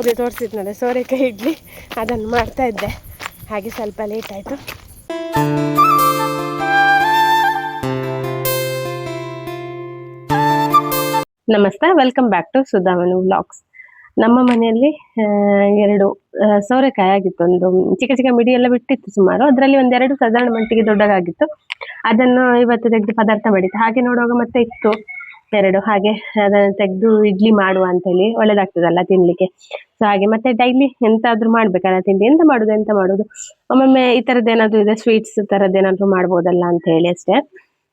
ಉರಿ ತೋರಿಸಿದ್ನಲ್ಲ ಸೋರೆಕಾಯಿ ಇಡ್ಲಿ, ಅದನ್ನು ಮಾಡ್ತಾ ಇದ್ದೆ. ಹಾಗೆ ಸ್ವಲ್ಪ ಲೇಟ್ ಆಯಿತು. ನಮಸ್ತೆ, welcome back to Sudhamanu vlogs. ನಮ್ಮ ಮನೆಯಲ್ಲಿ 2 ಸೋರೆಕಾಯಿ ಆಗಿತ್ತು. ಒಂದು ಚಿಕ್ಕ ಚಿಕ್ಕ ಮಿಡಿ ಎಲ್ಲ ಬಿಟ್ಟಿತ್ತು ಸುಮಾರು. ಅದರಲ್ಲಿ 1-2 ಸಾಧಾರಣ ಮಟ್ಟಿಗೆ ದೊಡ್ಡದಾಗಿತ್ತು. ಅದನ್ನು ಇವತ್ತು ತೆಗೆದು ಪದಾರ್ಥ ಮಾಡಿತ್ತು. ಹಾಗೆ ನೋಡುವಾಗ ಮತ್ತೆ ಇತ್ತು 2. ಹಾಗೆ ಅದನ್ನು ತೆಗೆದು ಇಡ್ಲಿ ಮಾಡುವ ಅಂತೇಳಿ, ಒಳ್ಳೇದಾಗ್ತದಲ್ಲ ತಿನ್ಲಿಕ್ಕೆ. ಸೊ ಹಾಗೆ ಮತ್ತೆ ಡೈಲಿ ಎಂತಾದ್ರೂ ಮಾಡ್ಬೇಕಲ್ಲ ತಿಂಡಿ, ಎಂತ ಮಾಡುದು ಒಮ್ಮೊಮ್ಮೆ ಈ ಥರದ್ದೇನಾದ್ರೂ ಇದೆ, ಸ್ವೀಟ್ಸ್ ಥರದ್ದೇನಾದ್ರೂ ಮಾಡ್ಬೋದಲ್ಲ ಅಂತ ಹೇಳಿ ಅಷ್ಟೇ.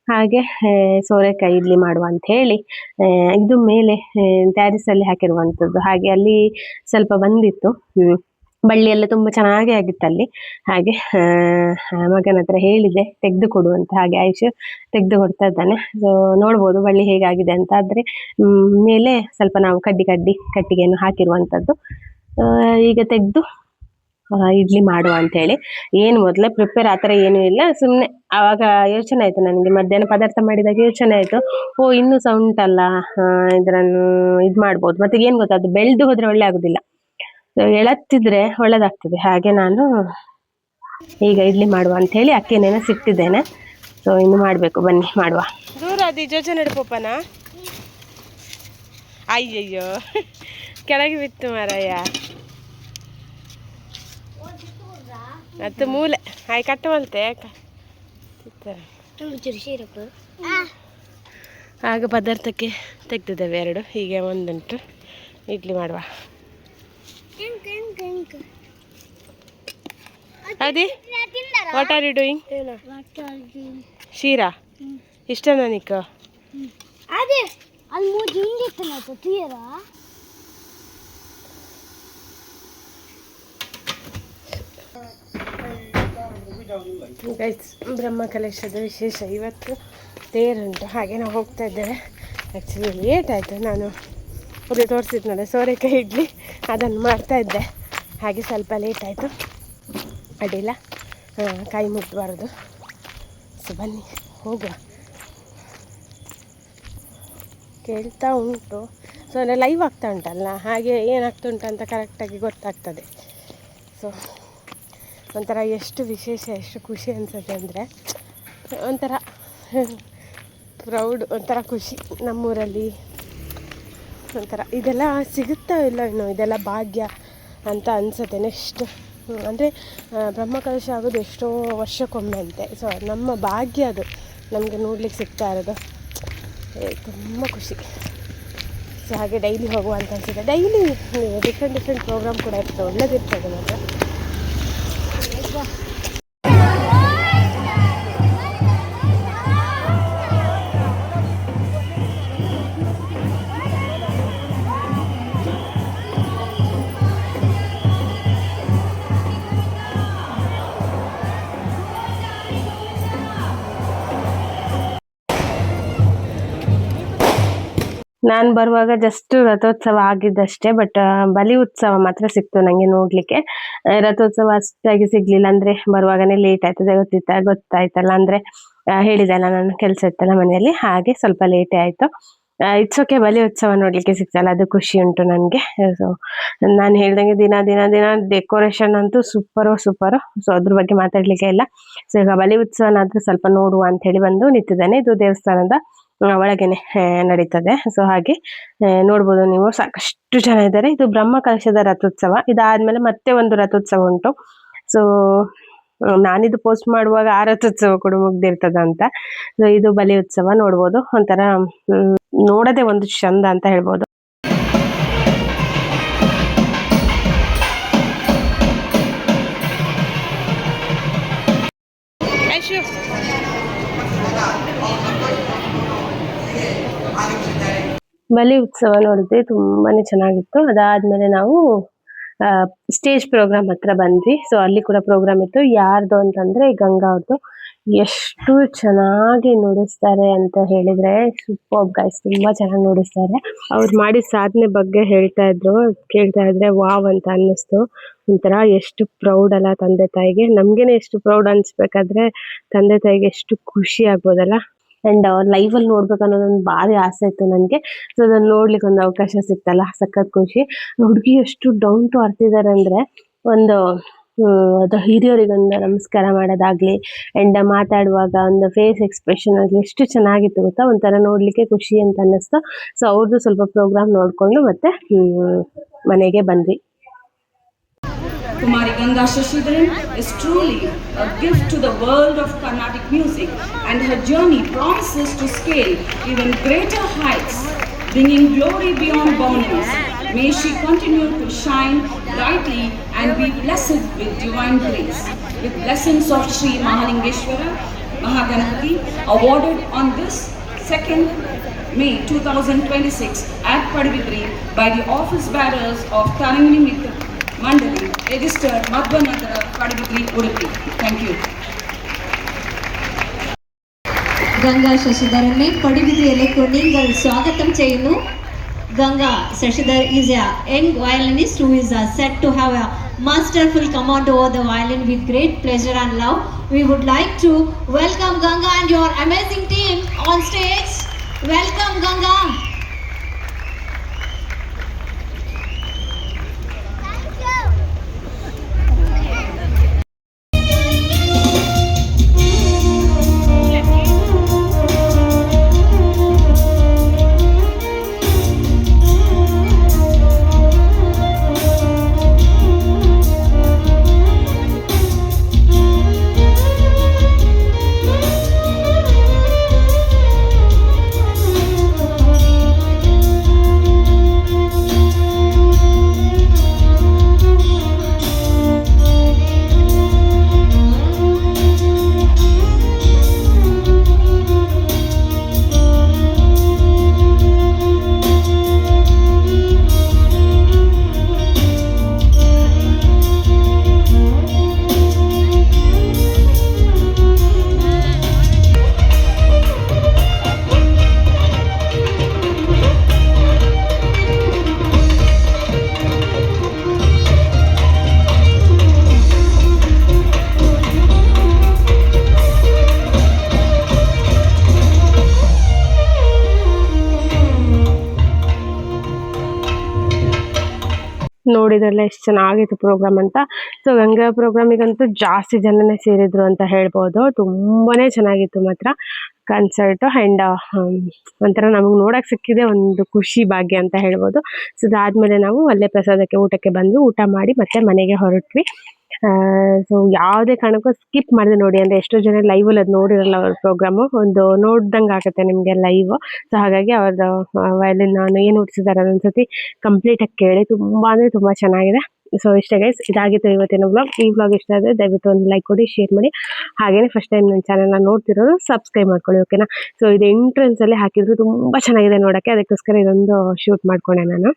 ಹಾಗೆ ಸೋರೆಕಾಯಿ ಇಡ್ಲಿ ಮಾಡುವ ಅಂತ ಹೇಳಿ, ಇದು ಮೇಲೆ ಟ್ಯಾರಿಸಲ್ಲಿ ಹಾಕಿರುವಂಥದ್ದು. ಹಾಗೆ ಅಲ್ಲಿ ಸ್ವಲ್ಪ ಬಂದಿತ್ತು, ಬಳ್ಳಿ ಎಲ್ಲ ತುಂಬ ಚೆನ್ನಾಗಿ ಆಗಿತ್ತು ಅಲ್ಲಿ. ಹಾಗೆ ಮಗನ ಹತ್ರ ಹೇಳಿದೆ ತೆಗೆದು ಕೊಡು ಅಂತ. ಹಾಗೆ ಆಯುಷ್ ತೆಗೆದು ಕೊಡ್ತಾ ಇದ್ದಾನೆ. ಸೊ ನೋಡ್ಬೋದು ಬಳ್ಳಿ ಹೇಗಾಗಿದೆ ಅಂತ. ಆದರೆ ಮೇಲೆ ಸ್ವಲ್ಪ ನಾವು ಕಟ್ಟಿಗೆಯನ್ನು ಹಾಕಿರುವಂಥದ್ದು. ಈಗ ತೆಗೆದು ಇಡ್ಲಿ ಮಾಡುವ ಅಂತ ಹೇಳಿ. ಏನು ಮೊದಲೇ ಪ್ರಿಪೇರ್ ಆ ಥರ ಏನೂ ಇಲ್ಲ, ಸುಮ್ಮನೆ ಆವಾಗ ಯೋಚನೆ ಆಯಿತು ನನಗೆ, ಮಧ್ಯಾಹ್ನ ಪದಾರ್ಥ ಮಾಡಿದಾಗ ಯೋಚನೆ ಆಯಿತು, ಇನ್ನೂ ಸಹ ಉಂಟಲ್ಲ ಇದನ್ನು ಇದು ಮಾಡ್ಬೋದು. ಮತ್ತೆ ಏನು ಗೊತ್ತಾ, ಅದು ಬೆಳೆದು ಹೋದರೆ ಒಳ್ಳೆ ಆಗೋದಿಲ್ಲ, ಎಳತ್ತಿದ್ರೆ ಒಳ್ಳೇದಾಗ್ತದೆ. ಹಾಗೆ ನಾನು ಈಗ ಇಡ್ಲಿ ಮಾಡುವ ಅಂತ ಹೇಳಿ ಅಕ್ಕಿ ನೆನೆಸಿಟ್ಟಿದ್ದೇನೆ. ಸೊ ಇನ್ನು ಮಾಡಬೇಕು, ಬನ್ನಿ ಮಾಡುವ. ದೂರ ಅದು ಯೋಚನೆ ನಡ್ಪೋಪನ, ಅಯ್ಯಯ್ಯೋ ಕೆಳಗೆ ಬಿತ್ತು ಮಾರಾಯ. ಅದು ಮೂಲೆ ಹಾಯ್ ಕಟ್ಟುವಂತೆ ಆಗ ಪದಾರ್ಥಕ್ಕೆ ತೆಗ್ದಿದ್ದೇವೆ 2. ಹೀಗೆ ಒಂದುಂಟು ಇಡ್ಲಿ ಮಾಡುವ. ಅದೇ ವಾಟ್ ಆರ್ ಯು ಡೂಯಿಂಗ್? ಶೀರಾ ಇಷ್ಟ ನನಗೆ. ಗೈಸ್, ಬ್ರಹ್ಮ ಕಲಶದ ವಿಶೇಷ ಇವತ್ತು ತೇರುಂಟು. ಹಾಗೆ ನಾವು ಹೋಗ್ತಾ ಇದ್ದೇವೆ. ಆ್ಯಕ್ಚುಲಿ ಲೇಟ್ ಆಯಿತು. ನಾನು ಉರಿ ತೋರಿಸಿದ್ನಲ್ಲ ಸೋರೆಕಾಯಿ ಇಡ್ಲಿ, ಅದನ್ನು ಮಾಡ್ತಾ ಇದ್ದೆ. ಹಾಗೆ ಸ್ವಲ್ಪ ಲೇಟ್ ಆಯಿತು, ಅಡ್ಡಿಲ್ಲ, ಕೈ ಮುಟ್ಟಬಾರ್ದು. ಸೊ ಬನ್ನಿ ಹೋಗುವ. ಕೇಳ್ತಾ ಉಂಟು, ಸೊ ಅಂದರೆ ಲೈವ್ ಆಗ್ತಾ ಉಂಟಲ್ಲ, ಹಾಗೆ ಏನಾಗ್ತುಂಟು ಅಂತ ಕರೆಕ್ಟಾಗಿ ಗೊತ್ತಾಗ್ತದೆ. ಸೊ ಒಂಥರ ಎಷ್ಟು ವಿಶೇಷ, ಎಷ್ಟು ಖುಷಿ ಅನಿಸುತ್ತೆ ಅಂದರೆ, ಒಂಥರ ಪ್ರೌಡ್, ಒಂಥರ ಖುಷಿ. ನಮ್ಮೂರಲ್ಲಿ ಒಂಥರ ಇದೆಲ್ಲ ಸಿಗುತ್ತಾ ಇಲ್ಲ ಇನ್ನು, ಇದೆಲ್ಲ ಭಾಗ್ಯ ಅಂತ ಅನಿಸುತ್ತೆ. ನೆಕ್ಸ್ಟ್ ಅಂದರೆ ಬ್ರಹ್ಮಕಲಶ ಆಗೋದು ಎಷ್ಟೋ ವರ್ಷಕ್ಕೊಮ್ಮೆ ಅಂತೆ. ಸೊ ನಮ್ಮ ಭಾಗ್ಯ ಅದು, ನಮಗೆ ನೋಡ್ಲಿಕ್ಕೆ ಸಿಗ್ತಾ ಇರೋದು ತುಂಬ ಖುಷಿ. ಸೊ ಹಾಗೆ ಡೈಲಿ ಹೋಗುವ ಅಂತ ಅನಿಸುತ್ತೆ. ಡೈಲಿ ಡಿಫ್ರೆಂಟ್ ಪ್ರೋಗ್ರಾಮ್ ಕೂಡ ಇರ್ತದೆ, ಒಳ್ಳೇದಿರ್ತದೆ ಮಾತ್ರ. ನಾನು ಬರುವಾಗ ಜಸ್ಟ್ ರಥೋತ್ಸವ ಆಗಿದ್ದಷ್ಟೇ, ಬಟ್ ಬಲಿ ಉತ್ಸವ ಮಾತ್ರ ಸಿಕ್ತು ನನಗೆ ನೋಡಲಿಕ್ಕೆ. ರಥೋತ್ಸವ ಅಷ್ಟಾಗಿ ಸಿಗಲಿಲ್ಲ, ಅಂದರೆ ಬರುವಾಗನೇ ಲೇಟ್ ಆಯ್ತದೆ, ಗೊತ್ತಾಯ್ತಲ್ಲ, ಅಂದರೆ ಹೇಳಿದೆಲ್ಲ ನಾನು ಕೆಲಸ ಇತ್ತಲ್ಲ ಮನೆಯಲ್ಲಿ, ಹಾಗೆ ಸ್ವಲ್ಪ ಲೇಟೇ ಆಯಿತು. ಇಟ್ಸ್ ಓಕೆ, ಬಲಿ ಉತ್ಸವ ನೋಡಲಿಕ್ಕೆ ಸಿಗ್ತಲ್ಲ, ಅದು ಖುಷಿ ಉಂಟು ನನಗೆ. ಸೊ ನಾನು ಹೇಳ್ದಂಗೆ ದಿನ ಡೆಕೋರೇಷನ್ ಅಂತೂ ಸೂಪರು. ಸೊ ಅದ್ರ ಬಗ್ಗೆ ಮಾತಾಡಲಿಕ್ಕೆ ಇಲ್ಲ. ಸೊ ಈಗ ಬಲಿ ಉತ್ಸವನಾದರೂ ಸ್ವಲ್ಪ ನೋಡುವ ಅಂತ ಹೇಳಿ ಬಂದು ನಿಂತಿದ್ದೇನೆ. ಇದು ದೇವಸ್ಥಾನದ ಒಳಗೇನೆ ನಡೀತದೆ. ಸೊ ಹಾಗೆ ನೋಡ್ಬೋದು ನೀವು, ಸಾಕಷ್ಟು ಜನ ಇದ್ದಾರೆ. ಇದು ಬ್ರಹ್ಮ ಕಲಶದ ರಥೋತ್ಸವ. ಇದಾದ್ಮೇಲೆ ಮತ್ತೆ ಒಂದು ರಥೋತ್ಸವ ಉಂಟು. ಸೊ ನಾನಿದು ಪೋಸ್ಟ್ ಮಾಡುವಾಗ ಆ ರಥೋತ್ಸವ ಕೂಡ ಮುಗ್ದಿರ್ತದ ಅಂತ. ಸೊ ಇದು ಬಲಿ ಉತ್ಸವ ನೋಡ್ಬೋದು. ಒಂಥರ ನೋಡದೆ ಒಂದು ಚಂದ ಅಂತ ಹೇಳ್ಬೋದು. ಬಲಿ ಉತ್ಸವ ನೋಡಿದ್ವಿ, ತುಂಬಾನೇ ಚೆನ್ನಾಗಿತ್ತು. ಅದಾದ್ಮೇಲೆ ನಾವು ಸ್ಟೇಜ್ ಪ್ರೋಗ್ರಾಮ್ ಹತ್ರ ಬಂದ್ವಿ. ಸೊ ಅಲ್ಲಿ ಕೂಡ ಪ್ರೋಗ್ರಾಮ್ ಇತ್ತು. ಯಾರ್ದು ಅಂತಂದ್ರೆ ಗಂಗಾ ಅವ್ರದ್ದು. ಎಷ್ಟು ಚೆನ್ನಾಗಿ ನುಡಿಸ್ತಾರೆ ಅಂತ ಹೇಳಿದ್ರೆ ಸೂಪರ್ ಗೈಸ್, ತುಂಬಾ ಚೆನ್ನಾಗಿ ನುಡಿಸ್ತಾರೆ. ಅವ್ರು ಮಾಡಿದ ಸಾಧನೆ ಬಗ್ಗೆ ಹೇಳ್ತಾ ಇದ್ರೆ ವಾವ್ ಅಂತ ಅನ್ನಿಸ್ತು. ಒಂಥರ ಎಷ್ಟು ಪ್ರೌಡ್ ಅಲ್ಲ ತಂದೆ ತಾಯಿಗೆ. ನಮ್ಗೇನೆ ಎಷ್ಟು ಪ್ರೌಡ್ ಅನ್ಸ್ಬೇಕಾದ್ರೆ ತಂದೆ ತಾಯಿಗೆ ಎಷ್ಟು ಖುಷಿ ಆಗ್ಬೋದಲ್ಲ. ಆ್ಯಂಡ್ ಲೈವಲ್ಲಿ ನೋಡ್ಬೇಕು ಅನ್ನೋದೊಂದು ಭಾರಿ ಆಸೆ ಇತ್ತು ನನಗೆ. ಸೊ ಅದನ್ನು ನೋಡ್ಲಿಕ್ಕೆ ಒಂದು ಅವಕಾಶ ಸಿಕ್ತಲ್ಲ, ಸಖತ್ ಖುಷಿ. ಹುಡುಗಿ ಎಷ್ಟು ಡೌನ್ ಟು ಅರ್ತ್ ಇದ್ದಾರೆ ಅಂದರೆ, ಒಂದು ಅದು ಹಿರಿಯರಿಗೊಂದು ನಮಸ್ಕಾರ ಮಾಡೋದಾಗ್ಲಿ ಆ್ಯಂಡ್ ಮಾತಾಡುವಾಗ ಒಂದು ಫೇಸ್ ಎಕ್ಸ್ಪ್ರೆಷನ್ ಆಗಲಿ ಎಷ್ಟು ಚೆನ್ನಾಗಿತ್ತು ಗೊತ್ತಾ, ಒಂಥರ ನೋಡಲಿಕ್ಕೆ ಖುಷಿ ಅಂತ ಅನ್ನಿಸ್ತು. ಸೊ ಅವ್ರದ್ದು ಸ್ವಲ್ಪ ಪ್ರೋಗ್ರಾಮ್ ನೋಡಿಕೊಂಡು ಮತ್ತೆ ಮನೆಗೆ ಬಂದ್ವಿ. Kumari Ganga Shashidharan is truly a gift to the world of Carnatic music, and her journey promises to scale even greater heights, bringing glory beyond boundaries. May she continue to shine brightly and be blessed with divine grace. With blessings of Sri Mahalingeshwara Mahaganapati, awarded on this 2nd May 2026 at Padubidri by the office bearers of Tarangini Mitra Mandali, registered Madhvanagara, Padubidri, Udupi. Thank you. Ganga ശശിധരനെ പടിവിധിയിലേക്ക് നിങ്ങൾ സ്വാഗതം ചെയ്യുന്നു. Ganga Shashidhar is a young violinist who is said to have a masterful command over the violin with great pleasure and love. We would like to welcome Ganga and your amazing team on stage. Welcome Ganga. ನೋಡಿದ್ರಲ್ಲ ಎಷ್ಟು ಚೆನ್ನಾಗಿತ್ತು program ಅಂತ. So Ganga ಪ್ರೋಗ್ರಾಮಿಗಂತೂ ಜಾಸ್ತಿ ಜನನೇ ಸೇರಿದ್ರು ಅಂತ ಹೇಳ್ಬೋದು. ತುಂಬಾ ಚೆನ್ನಾಗಿತ್ತು ಮಾತ್ರ ಕನ್ಸರ್ಟು. ಆ್ಯಂಡ್ ಒಂಥರ ನಮಗೆ ನೋಡೋಕೆ ಸಿಕ್ಕಿದೆ ಒಂದು ಖುಷಿ ಭಾಗ್ಯ ಅಂತ ಹೇಳ್ಬೋದು. ಸೊ ಅದಾದಮೇಲೆ ನಾವು ಅಲ್ಲೇ ಪ್ರಸಾದಕ್ಕೆ ಊಟಕ್ಕೆ ಬಂದು ಊಟ ಮಾಡಿ ಮತ್ತೆ ಮನೆಗೆ ಹೊರಟ್ವಿ. ಸೊ ಯಾವುದೇ ಕಾರಣಕ್ಕೂ ಸ್ಕಿಪ್ ಮಾಡಿದೆ ನೋಡಿ, ಅಂದರೆ ಎಷ್ಟೋ ಜನ ಲೈವಲ್ಲಿ ಅದು ನೋಡಿರಲ್ಲ ಅವ್ರ ಪ್ರೋಗ್ರಾಮು, ಒಂದು ನೋಡ್ದಂಗೆ ಆಗುತ್ತೆ ನಿಮಗೆ ಲೈವ್. ಸೊ ಹಾಗಾಗಿ ಅವ್ರದ್ದು ವಯಲಿನ್ ಏನು ನುಡಿಸಿದ್ದಾರೆ ಅದೊಂದ್ಸತಿ ಕಂಪ್ಲೀಟಾಗಿ ಕೇಳಿ, ತುಂಬ ಅಂದರೆ ತುಂಬ ಚೆನ್ನಾಗಿದೆ. ಸೊ ಇಷ್ಟೇ ಗೈಸ್, ಇದಾಗಿತ್ತು ಇವತ್ತಿನ ವ್ಲಾಗ್. ಈ ವ್ಲಾಗ್ ಇಷ್ಟ ಆದರೆ ದಯವಿಟ್ಟು ಒಂದು ಲೈಕ್ ಕೊಡಿ, ಶೇರ್ ಮಾಡಿ. ಹಾಗೆಯೇ ಫಸ್ಟ್ ಟೈಮ್ ನನ್ನ ಚಾನಲ್ನ ನೋಡ್ತಿರೋರು ಸಬ್ಸ್ಕ್ರೈಬ್ ಮಾಡ್ಕೊಳ್ಳಿ, ಓಕೆನಾ. ಸೊ ಇದು ಎಂಟ್ರೆನ್ಸಲ್ಲಿ ಹಾಕಿದ್ರು ತುಂಬ ಚೆನ್ನಾಗಿದೆ ನೋಡೋಕ್ಕೆ, ಅದಕ್ಕೋಸ್ಕರ ಇದೊಂದು ಶೂಟ್ ಮಾಡ್ಕೊಂಡೆ ನಾನು.